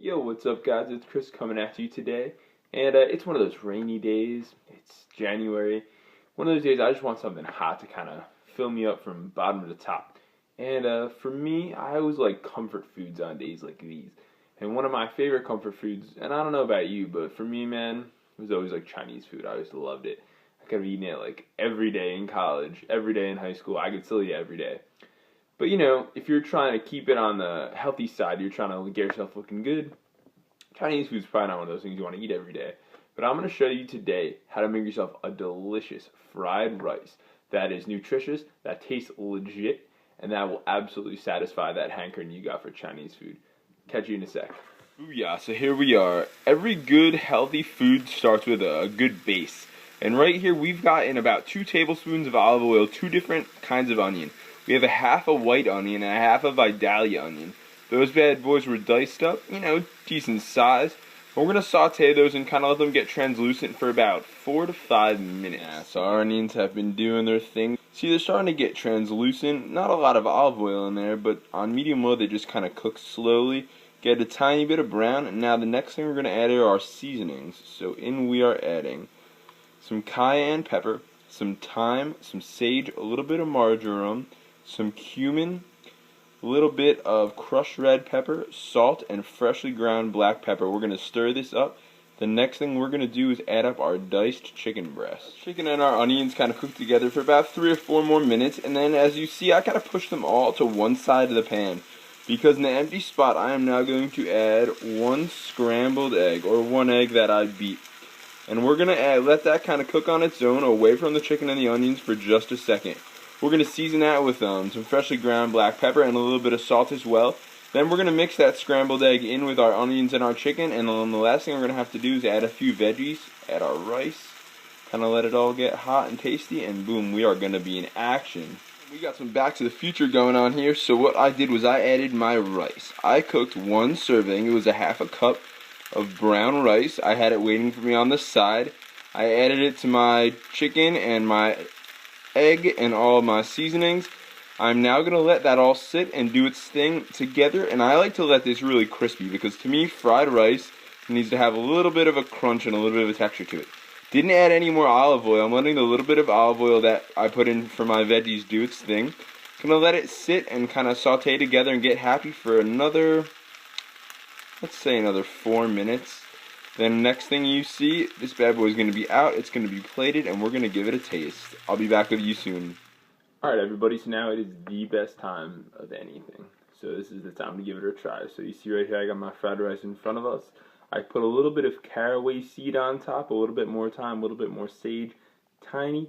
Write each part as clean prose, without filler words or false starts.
Yo, what's up, guys? It's Chris coming at you today, and it's one of those rainy days. It's January. One of those days I just want something hot to kind of fill me up from bottom to top. And for me, I always like comfort foods on days like these. And one of my favorite comfort foods, and I don't know about you, but for me, man, it was always like Chinese food. I always loved it. I could have eaten it like every day in college, every day in high school. I could still eat it every day. But if you're trying to keep it on the healthy side, you're trying to get yourself looking good, Chinese food's probably not one of those things you want to eat every day. But I'm going to show you today how to make yourself a delicious fried rice that is nutritious, that tastes legit, and that will absolutely satisfy that hankering you got for Chinese food. Catch you in a sec. Booyah, so here we are. Every good, healthy food starts with a good base. And right here we've got in about 2 tablespoons of olive oil, 2 different kinds of onion. We have a half a white onion and a half a Vidalia onion. Those bad boys were diced up, decent size. We're going to saute those and kind of let them get translucent for about 4 to 5 minutes. Yeah, so our onions have been doing their thing. See, they're starting to get translucent. Not a lot of olive oil in there, but on medium low they just kind of cook slowly. Get a tiny bit of brown, and now the next thing we're going to add are our seasonings. So in we are adding some cayenne pepper, some thyme, some sage, a little bit of marjoram, some cumin, a little bit of crushed red pepper, salt, and freshly ground black pepper. We're going to stir this up. The next thing we're going to do is add up our diced chicken breast. Chicken and our onions kind of cook together for about 3 or 4 more minutes, and then as you see, I kind of push them all to one side of the pan. Because in the empty spot, I am now going to add 1 scrambled egg, or 1 egg that I beat. And we're going to let that kind of cook on its own away from the chicken and the onions for just a second. We're going to season that with some freshly ground black pepper and a little bit of salt as well. Then we're going to mix that scrambled egg in with our onions and our chicken, and then the last thing we're going to have to do is add a few veggies, add our rice, kind of let it all get hot and tasty, and boom, we are going to be in action. We got some Back to the Future going on here, so what I did was I added my rice. I cooked 1 serving, it was a half a cup of brown rice. I had it waiting for me on the side. I added it to my chicken and my egg and all my seasonings. I'm now going to let that all sit and do its thing together, and I like to let this really crispy because to me fried rice needs to have a little bit of a crunch and a little bit of a texture to it. Didn't add any more olive oil. I'm letting the little bit of olive oil that I put in for my veggies do its thing. Gonna let it sit and kind of saute together and get happy for another, let's say another 4 minutes. Then next thing you see, this bad boy is going to be out, it's going to be plated, and we're going to give it a taste. I'll be back with you soon. Alright everybody, so now it is the best time of anything. So this is the time to give it a try. So you see right here I got my fried rice in front of us. I put a little bit of caraway seed on top, a little bit more thyme, a little bit more sage, tiny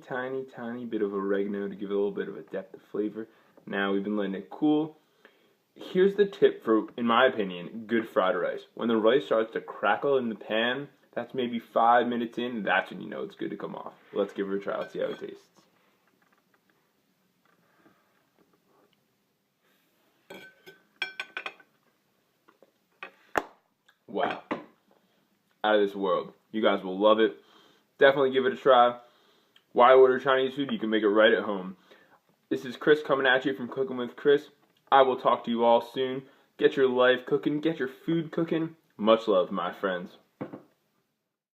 bit of oregano to give it a little bit of a depth of flavor. Now we've been letting it cool. Here's the tip for, in my opinion, good fried rice. When the rice starts to crackle in the pan, that's maybe 5 minutes in, that's when you know it's good to come off. Let's give it a try, let's see how it tastes. Wow. Out of this world. You guys will love it. Definitely give it a try. Why order Chinese food? You can make it right at home. This is Chris coming at you from Cooking with Chris. I will talk to you all soon. Get your life cooking. Get your food cooking. Much love, my friends.